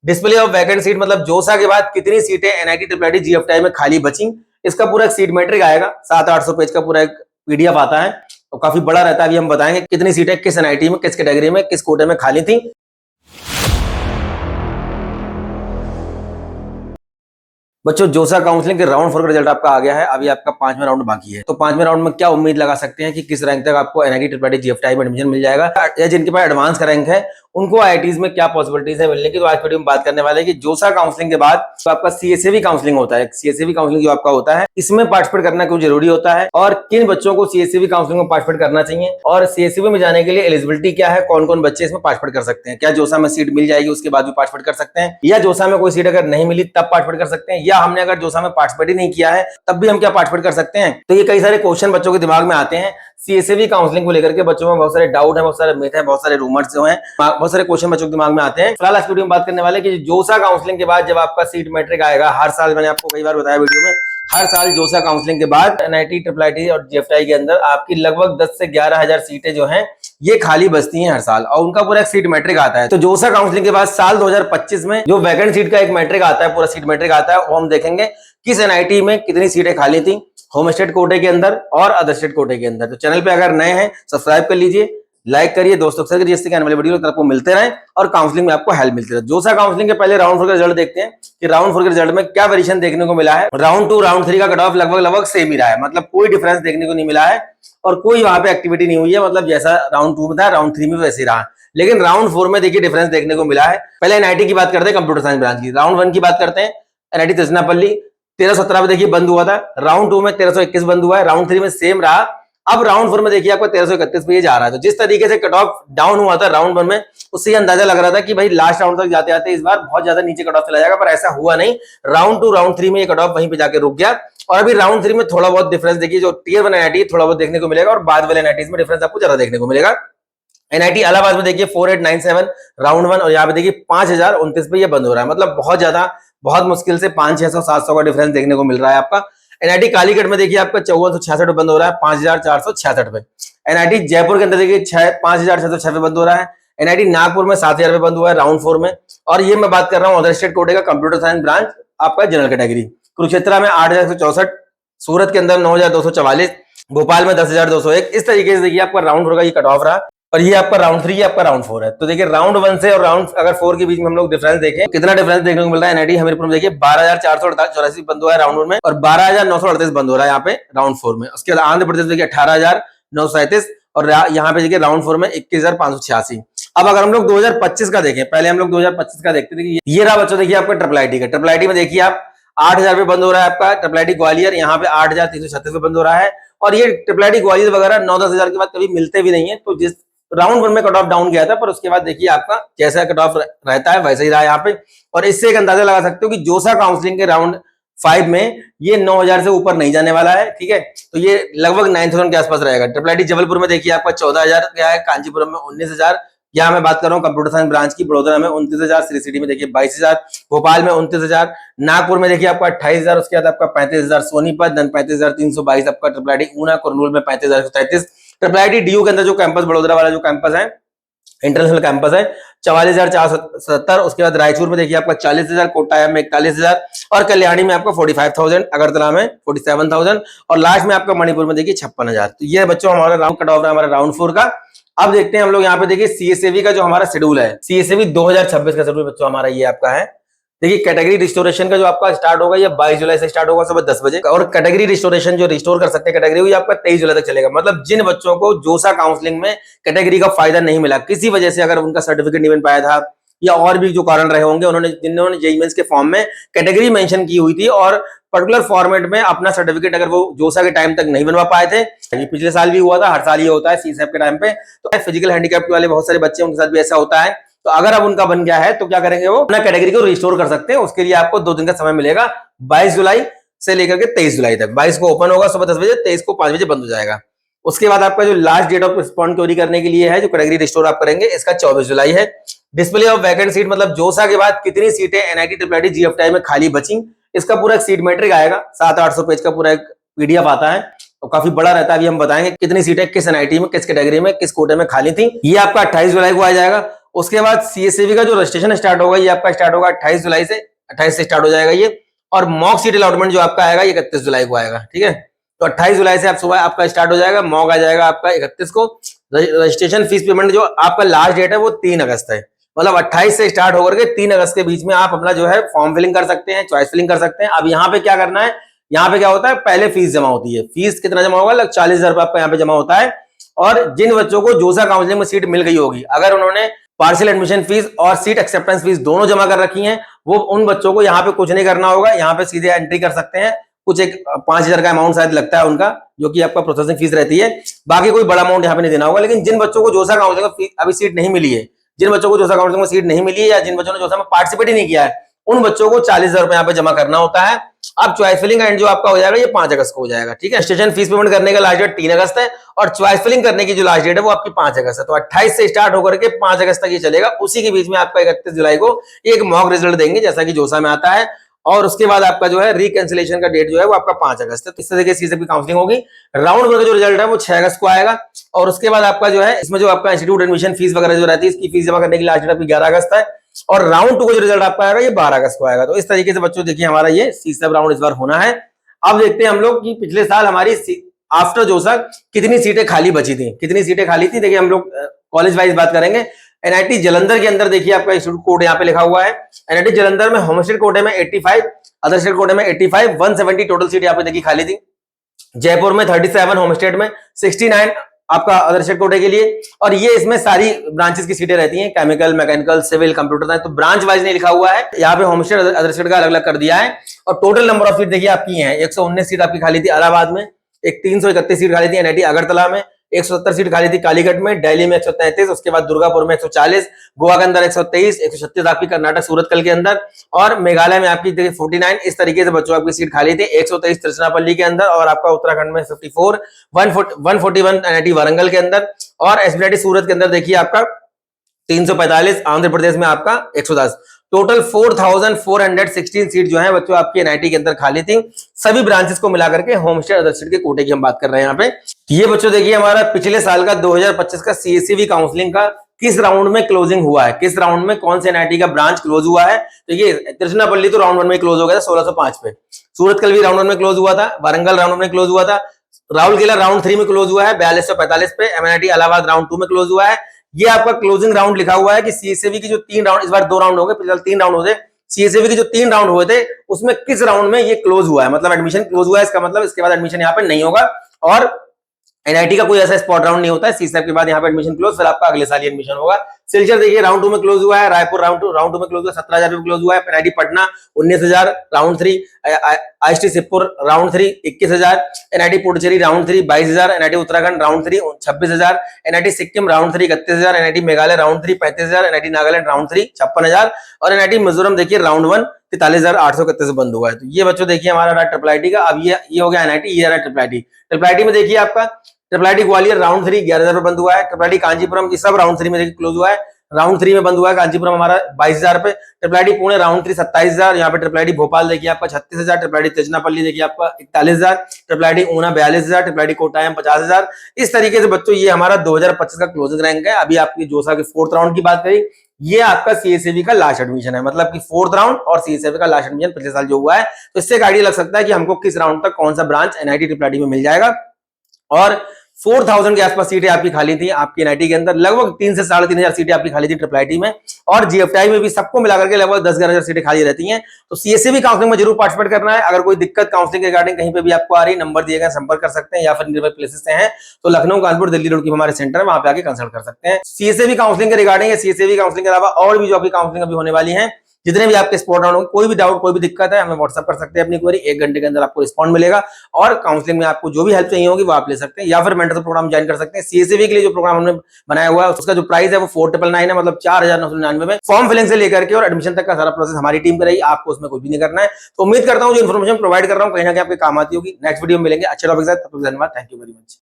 Display of vacant seat मतलब जोसा के बाद कितनी सीटें एनआईटी ट्रिपल आईटी जीएफटीआई में खाली बची। इसका पूरा एक सीट मैट्रिक आएगा, 700-800 पेज का पूरा एक पीडीएफ आता है और काफी बड़ा रहता है। अभी हम बताएंगे कितनी सीटें किस एनआईटी में, किस कैटेगरी में, किस कोटे में खाली थी। बच्चों जोसा काउंसलिंग के राउंड 4 का रिजल्ट आपका आ गया है। अभी आपका 5वां राउंड बाकी है, तो 5वें राउंड में क्या उम्मीद लगा सकते हैं कि किस रैंक तक आपको एनआईटी ट्रिपल आईटी जीएफटीआई में एडमिशन मिल जाएगा, या जिनके पास एडवांस का रैंक है उनको आईआईटीज में क्या पॉसिबिलिटीज है मिलने की। तो आज वीडियो में बात करने वाले हैं कि जोसा काउंसलिंग के बाद तो आपका सीएसएवी काउंसलिंग होता है। सीएसएवी काउंसलिंग जो आपका होता है, इसमें पार्टिसिपेट करना क्यों जरूरी होता है और किन बच्चों को सीएसएवी काउंसलिंग में पार्टिसिपेट करना चाहिए, और सीएसएवी में जाने के लिए एलिजिबिलिटी क्या है, कौन कौन बच्चे इसमें पार्टिसिपेट कर सकते हैं, क्या जोसा में सीट मिल जाएगी उसके बाद भी पार्टिसिपेट कर सकते हैं, या जोसा में कोई सीट अगर नहीं मिली तब पार्टिसिपेट कर सकते हैं, या हमने अगर जोसा में पार्टिसिपेट ही नहीं किया है तब भी हम क्या पार्टिसिपेट कर सकते हैं। तो ये कई सारे क्वेश्चन बच्चों के दिमाग में आते हैं सीएसएवी काउंसलिंग को लेकर के। बच्चों में बहुत सारे डाउट है, बहुत सारे मिथ है, बहुत सारे रूमर्स जो हैं, बहुत सारे क्वेश्चन बच्चों के दिमाग में आते हैं। फिलहाल आज वीडियो में बात करने वाले कि जोसा काउंसलिंग के बाद जब आपका सीट मैट्रिक आएगा, हर साल मैंने आपको कई बार बताया वीडियो में, हर साल जोसा काउंसलिंग के बाद एनआईटी ट्रिपल आईटी और जीएफटीआई के अंदर आपकी लगभग 10 से 11 हजार सीटें जो हैं ये खाली बचती हैं हर साल, और उनका पूरा एक सीट मैट्रिक आता है। तो जोसा काउंसलिंग के बाद साल 2025 में जो वैकेंट सीट का एक मैट्रिक आता है, पूरा सीट मैट्रिक आता है, वो हम देखेंगे किस एनआईटी में कितनी सीटें खाली थी, होम स्टेट कोटे के अंदर और अदर स्टेट कोटे के अंदर। तो चैनल पे अगर नए हैं सब्सक्राइब कर लीजिए, लाइक करिए, दोस्तों के साथ जिससे आने वाली वीडियो आपको मिलते रहे और काउंसलिंग में आपको हेल्प मिलती रहे। जोसा काउंसलिंग के पहले राउंड 4 का रिजल्ट देखते हैं कि राउंड 4 के रिजल्ट में क्या वेरिएशन देखने को मिला है। राउंड 2 राउंड 3 का कट ऑफ लगभग सेम ही रहा है, मतलब कोई डिफरेंस देखने को नहीं मिला है और कोई वहां पे एक्टिविटी नहीं हुई है, मतलब जैसा राउंड 2 में था राउंड 3 में वैसे ही रहा। लेकिन राउंड 4 में देखिए डिफरेंस देखने को मिला है। पहले एनआईटी की बात करते हैं, कंप्यूटर साइंस ब्रांच की। राउंड 1 की बात करते हैं, एनआईटी तिरुचिरापल्ली 1317 में देखिए बंद हुआ था, राउंड 2 में 1321 बंद हुआ है, राउंड 3 में सेम रहा। अब राउंड 4 में देखिए आपको 1331 पे जा रहा है। तो जिस तरीके से कट ऑफ डाउन हुआ था राउंड 1 में, उससे अंदाजा लग रहा था कि भाई लास्ट राउंड तक जाते जाते इस बार बहुत ज्यादा नीचे कट ऑफ चला जाएगा, पर ऐसा हुआ नहीं। राउंड 2 राउंड 3 में ये कट ऑफ वहीं पे जाके रुक गया, और अभी राउंड 3 में थोड़ा बहुत डिफरेंस देखिए, जो टियर 1 एनआईटी थोड़ा बहुत देखने को मिलेगा और बाद वाले एनआईटीज में डिफरेंस आपको ज्यादा देखने को मिलेगा। एनआईटी इलाहाबाद में देखिए 4897 राउंड 1, और यहाँ पे देखिए 5029 पे ये बंद हो रहा है, मतलब बहुत मुश्किल से 500-600-700 का डिफरेंस देखने को मिल रहा है आपका। एनआईटी कालीकट में देखिए आपका 5466 बंद हो रहा है, 5466 पे। एनआईटी जयपुर के अंदर देखिए 5606 पे बंद हो रहा है। एनआईटी नागपुर में 7000 पे बंद हुआ है राउंड 4 में। और ये मैं बात कर रहा हूँ अदर स्टेट कोटे का कंप्यूटर साइंस ब्रांच, आपका जनरल कैटेगरी। कुरुक्षेत्र में 8164, सूरत के अंदर 9244, भोपाल में 10201। इस तरीके से देखिए आपका राउंड 4 का ये कट ऑफ रहा, और ये आपका राउंड 3 आपका राउंड 4 है। तो देखिए राउंड 1 से और राउंड अगर 4 के बीच में हम लोग डिफरेंस देखें, कितना डिफरेंस देखने को मिल रहा है। एनआईटी हमीरपुर में देखिए 12484 बंद हुआ है राउंड 1 में, और 12938 बंद हो रहा है यहाँ पे राउंड 4 में। उसके बाद आंध्र प्रदेश देखिए 18937, और यहाँ पे देखिए राउंड 4 में 21586। अब अगर हम लोग 2025 का देखें, पहले हम लोग 2025 का देखते थे, ये रहा बच्चों देखिए आपका ट्रिपल आईटी का। ट्रिपल आईटी में देखिए आप 8000 पे बंद हो रहा है आपका ट्रिपल आईटी ग्वालियर, यहाँ पे 8336 पे बंद हो रहा है। और ये ट्रिपल आईटी ग्वालियर वगैरह 9-10 हजार के बाद कभी मिलते भी नहीं है। तो जिस राउंड 1 में कट ऑफ डाउन गया था, पर उसके बाद देखिए आपका जैसा कट ऑफ रहता है वैसे ही रहा यहाँ पे। और इससे एक अंदाजा लगा सकते हो कि जोसा काउंसलिंग के राउंड 5 में ये 9000 से ऊपर नहीं जाने वाला है, ठीक है। तो ये लगभग 9000 के आसपास रहेगा। ट्रिपल आईटी जबलपुर में देखिए आपका 14000 गया है, कांचीपुरम में 19000, यहाँ मैं बात कर रहा हूँ कंप्यूटर साइंस ब्रांच की। बड़ोदरा में 29000, श्री सिटी में देखिए 22000, भोपाल में 29000, नागपुर में देखिए आपका 28000, उसके बाद आपका 35000 सोनीपत, देन 35322 आपका ट्रिपल आईटी ऊना, कुरनूल में 35033। ट्रिपल आईटी डीयू के अंदर जो कैंपस बड़ोदरा वाला जो कैंपस है, इंटरनेशनल कैंपस है, 44470। उसके बाद रायचूर में देखिए आपका 40000, कोटाया में 41000, और कल्याणी में आपका 45000, अगरतला में 47000, और लास्ट में आपका मणिपुर में देखिए 56000। तो ये बच्चों हमारा राउंड कट ऑफ रहा हमारा राउंड 4 का। अब देखते हैं हम लोग यहाँ पे देखिए सीएसएवी का जो हमारा शेड्यूल है, सीएसएवी 2026 का शेड्यूल बच्चों हमारा ये आपका है। देखिए कैटेगरी रिस्टोरेशन का जो आपका स्टार्ट होगा ये 22 जुलाई से स्टार्ट होगा सुबह 10 बजे, और कैटेगरी रिस्टोरेशन जो रिस्टोर कर सकते हैं कैटेगरी, वो आपका 23 जुलाई तक चलेगा। मतलब जिन बच्चों को जोसा काउंसलिंग में कैटेगरी का फायदा नहीं मिला किसी वजह से, अगर उनका सर्टिफिकेट नहीं बन पाया था या और भी जो कारण रहे होंगे, उन्होंने जिन्होंने जेईई मेंस के फॉर्म में कैटेगरी मेंशन की हुई थी और पर्टिकुलर फॉर्मेट में अपना सर्टिफिकेट अगर वो जोसा के टाइम तक नहीं बनवा पाए थे, ये पिछले साल भी हुआ था, हर साल ये होता है सीसैप के टाइम पे। तो फिजिकल हैंडीकैप वाले बहुत सारे बच्चे, उनके साथ भी ऐसा होता है। तो अगर अब उनका बन गया है तो क्या करेंगे, वो अपना कैटेगरी को रिस्टोर कर सकते हैं। उसके लिए आपको 2 दिन का समय मिलेगा, 22 जुलाई से लेकर के 23 जुलाई तक। 22 को ओपन होगा सुबह 10 बजे, 23 को 5 बजे बंद हो जाएगा। उसके बाद आपका जो last date of respond query करने के लिए है, जो कैटेगरी रिस्टोर आप करेंगे, इसका 24 जुलाई है। डिस्प्ले ऑफ वैकेंट सीट मतलब जोसा के बाद कितनी सीटें एनआईटी ट्रिपल आईटी जीएफटीआई में खाली बची, इसका पूरा एक सीट मैट्रिक आएगा, 700-800 पेज का पूरा एक पीडीएफ आता है, तो काफी बड़ा रहता है। अभी हम बताएंगे कितनी सीटें किस एनआईटी में, किस कैटेगरी में, किस कोटे में खाली थी। ये आपका 28 जुलाई को आ जाएगा। उसके बाद सीएससीबी का जो रजिस्ट्रेशन स्टार्ट होगा ये आपका स्टार्ट होगा 28 जुलाई से, 28 से स्टार्ट हो जाएगा ये। और मॉक सीट अलॉटमेंट जो आपका आएगा ये 31 जुलाई को आएगा, ठीक है। तो 28 जुलाई से आप सुबह आपका स्टार्ट हो जाएगा, मॉक आ जाएगा आपका 31 को। रजिस्ट्रेशन फीस पेमेंट जो आपका लास्ट डेट है वो 3 अगस्त है, मतलब 28 से स्टार्ट होकर के 3 अगस्त के बीच में आप अपना जो है फॉर्म फिलिंग कर सकते हैं, चॉइस फिलिंग कर सकते हैं। अब यहाँ पे क्या करना है, यहाँ पे क्या होता है, पहले फीस जमा होती है। फीस कितना जमा होगा, लगभग 40,000 रुपए आपका यहाँ पे जमा होता है। और जिन बच्चों को जोसा काउंसलिंग में सीट मिल गई होगी, अगर उन्होंने पार्शियल एडमिशन फीस और सीट एक्सेप्टेंस फीस दोनों जमा कर रखी हैं, वो उन बच्चों को यहाँ पे कुछ नहीं करना होगा, यहाँ पे सीधे एंट्री कर सकते हैं। कुछ एक 5,000 का अमाउंट शायद लगता है उनका, जो कि आपका प्रोसेसिंग फीस रहती है। बाकी कोई बड़ा अमाउंट यहाँ पे नहीं देना होगा। लेकिन जिन बच्चों को जोसा काउंसलिंग में अभी सीट नहीं मिली है, जिन बच्चों को जोसा काउंसलिंग में सीट नहीं मिली है, या जिन बच्चों ने जोसा में पार्टिसिपेट ही नहीं किया है, उन बच्चों को 40,000 रुपए यहाँ पे जमा करना होता है। अब चॉइस फिलिंग एंड जो आपका हो जाएगा ये 5 अगस्त को हो जाएगा, ठीक है। स्टेशन फीस पेमेंट करने का लास्ट डेट 3 अगस्त है और चॉइस फिलिंग करने की जो लास्ट डेट है वो आपकी 5 अगस्त है। तो 28 से स्टार्ट होकर के 5 अगस्त तक ये चलेगा। उसी के बीच में आपका 31 जुलाई को एक मॉक रिजल्ट देंगे, जैसा कि जोसा में आता है। और उसके बाद आपका जो है रिकैंसिलेशन का डेट जो है वो आपका 5 अगस्त है। तो इस तरीके से सबकी काउंसलिंग होगी। राउंड वन का जो रिजल्ट है वो 6 अगस्त को आएगा। और उसके बाद आपका जो है इसमें जो आपका इंस्टीट्यूट एडमिशन फीस वगैरह जो रहती है, इसकी फीस जमा करने की लास्ट डेट आपकी 11 अगस्त है। और राउंड 2 का जो रिजल्ट आपका आएगा ये 12 अगस्त को आएगा। तो इस तरीके से बच्चों देखिए हमारा ये सीसब राउंड इस बार होना है। अब देखते हैं हम लोग कि पिछले साल हमारी आफ्टर जोसा कितनी सीटें खाली बची थी, कितनी सीटें खाली थी। देखिए हम लोग कॉलेज वाइज बात करेंगे। एनआईटी जालंधर के अंदर देखिए आपका इंस्टीट्यूट कोड यहाँ पे लिखा हुआ है। एनआईटी जालंधर में होम स्टेट कोटे में 85, अदर स्टेट कोटे में 85, 170 टोटल सीट यहाँ पे देखिए खाली थी। जयपुर में 37, होम स्टेट में 69 आपका अदर स्टेट कोटे के लिए। और ये इसमें सारी ब्रांचेस की सीटें रहती हैं, chemical, mechanical, civil, computer science. तो ब्रांच वाइज नहीं लिखा हुआ है यहाँ पे, होम स्टेट अदर स्टेट का अलग अलग कर दिया है। और टोटल नंबर ऑफ सीट देखिए आपकी है 119 सीट आपकी खाली थी इलाहाबाद में, एक 331 सीट खाली थी एनआईटी अगरतला में, 170 सीट खाली थी कालीकट में, दिल्ली में 133, उसके बाद दुर्गापुर में 140, गोवा के अंदर 123, 136 आपकी कर्नाटक सूरतकल के अंदर, और मेघालय में आपकी 49। इस तरीके से बच्चों आपकी सीट खाली थी। 123 तिरुचिरापल्ली के अंदर, और आपका उत्तराखंड में 54, 141 एनआईटी वारंगल के अंदर, और एसबीआईटी सूरत के अंदर देखिए आपका 345, आंध्र प्रदेश में आपका 110। टोटल 4,416 सीट जो है बच्चों आपकी एनआईटी के अंदर खाली थी, सभी ब्रांचेस को मिलाकर के। होम स्टे अदर स्टेट के कोटे की हम बात कर रहे हैं यहाँ पे। ये बच्चों देखिए हमारा पिछले साल का 2025 का सीएससीबी काउंसलिंग का किस राउंड में क्लोजिंग हुआ है, किस राउंड में कौन से एनआईटी का ब्रांच क्लोज हुआ है। तो ये तिरुचिरापल्ली तो राउंड 1 में क्लोज हो गया था 1605 पे, सूरतकल भी राउंड 1 में क्लोज हुआ था, वारंगल राउंड 1 में क्लोज हुआ था, राउरकेला राउंड 3 में क्लोज हुआ है 4245 पे, एमएनआईटी इलाहाबाद राउंड 2 में क्लोज हुआ है। ये आपका क्लोजिंग राउंड लिखा हुआ है कि सीएससीबी की जो 3 राउंड, इस बार 2 राउंड हो गए, पिछले 3 राउंड होते, सीएससीबी के जो 3 राउंड हुए थे उसमें किस राउंड में ये क्लोज हुआ है, मतलब एडमिशन क्लोज हुआ है, इसका मतलब इसके बाद एडमिशन यहाँ पे नहीं होगा। और एनआईटी का कोई ऐसा स्पॉट राउंड नहीं होता है, सीसैप के बाद यहाँ पे एडमिशन क्लोज, फिर आपका अगले साल ही एडमिशन होगा। सिलचर देखिए राउंड 2 में क्लोज हुआ है, रायपुर राउंड 2 में क्लोज हुआ, 17,000 में क्लोज हुआ है। NIT Patna 19,000 round 3, IST Sirpur round 3 21,000, NIT Puducherry round 3 22,000, NIT Uttarakhand round 3 26,000, NIT Sikkim round 3 31,000, NIT Meghalaya round 3 35,000, NIT Nagaland round 3 56,000, और एनआईटी मिजोरम देखिए राउंड 1 43,831 बंद हुआ है। तो ये बच्चों देखिए हमारा रहा ट्रिपल आईटी का। अब ये हो गया एनआईटी, ये रहा ट्रिपल आईटी। ट्रिपल आईटी में देखिए आपका ट्रिपल आईटी ग्वालियर राउंड 3 11,000 पे बंद हुआ है। ट्रिपल आईटी कांचीपुरम ये सब राउंड 3 में देखिए क्लोज हुआ है, राउंड 3 में बंद हुआ है कांचीपुरम हमारा 22,000 पे। ट्रिपल आईटी पुणे राउंड 3 27,000, यहाँ पे ट्रिपल आईटी भोपाल देखिए आपका 36,000, ट्रिपल आईटी तिरुचिरापल्ली देखिए आपका 41,000, triple IT Una 42,000, triple IT Kottayam 50,000। इस तरीके से बच्चों ये हमारा 2025 का क्लोजिंग रैंक है। अभी आपकी जोसा के 4th राउंड की बात करी, ये आपका सीएससीबी का लास्ट एडमिशन है, मतलब कि 4th राउंड और सीएससीबी का लास्ट एडमिशन पिछले साल जो हुआ है। तो इससे एक आइडिया लग सकता है कि हमको किस राउंड तक कौन सा ब्रांच एनआईटी ट्रिपल आईटी में मिल जाएगा। और 4,000 के आसपास सीटें आपकी खाली थी आपकी एनआईटी के अंदर, लगभग 3 से 3,500 सीटें आपकी खाली थी ट्रिपल आईटी में, और जीएफटीआई में भी सबको मिलाकर के लगभग 10,000 सीटें खाली रहती हैं। तो सीएससीबी काउंसलिंग में जरूर पार्टिसिपेट करना है। अगर कोई दिक्कत काउंसलिंग के रिगार्डिंग कहीं पे भी आपको आ रही, नंबर दिए गए संपर्क कर सकते हैं, या फिर नियरबाई प्लेसेस से हैं तो लखनऊ, कानपुर, दिल्ली रोड की हमारे सेंटर है, वहां पे आके कंसल्ट कर सकते हैं। सीएससीबी काउंसलिंग के रिगार्डिंग, सीएससीबी काउंसलिंग के अलावा और भी जो आपकी काउंसलिंग अभी होने वाली है, जितने भी आपके स्पॉट राउंड होंगे, कोई भी डाउट कोई भी दिक्कत है हमें व्हाट्सएप कर सकते हैं अपनी क्वेरी, 1 घंटे के अंदर आपको रिस्पॉन्ड मिलेगा। और काउंसलिंग में आपको जो भी हेल्प चाहिए होगी वो आप ले सकते हैं, या फिर मेंटरशिप प्रोग्राम ज्वाइन कर सकते हैं। सीएससीबी के लिए जो प्रोग्राम हमने बनाया हुआ है उसका जो प्राइस है वो 4,999 है, मतलब 4,999 में। फॉर्म फिलिंग से लेकर के और एडमिशन तक का सारा प्रोसेस हमारी टीम करेगी, आपको उसमें कुछ भी नहीं करना है। तो उम्मीद करता हूँ जो इन्फॉर्मेशन प्रोवाइड कर रहा हूँ कहीं ना कहीं आपके काम आती होगी। नेक्स्ट वीडियो में मिलेंगे अच्छे टॉपिक के साथ, तब तक धन्यवाद, थैंक यू वेरी मच।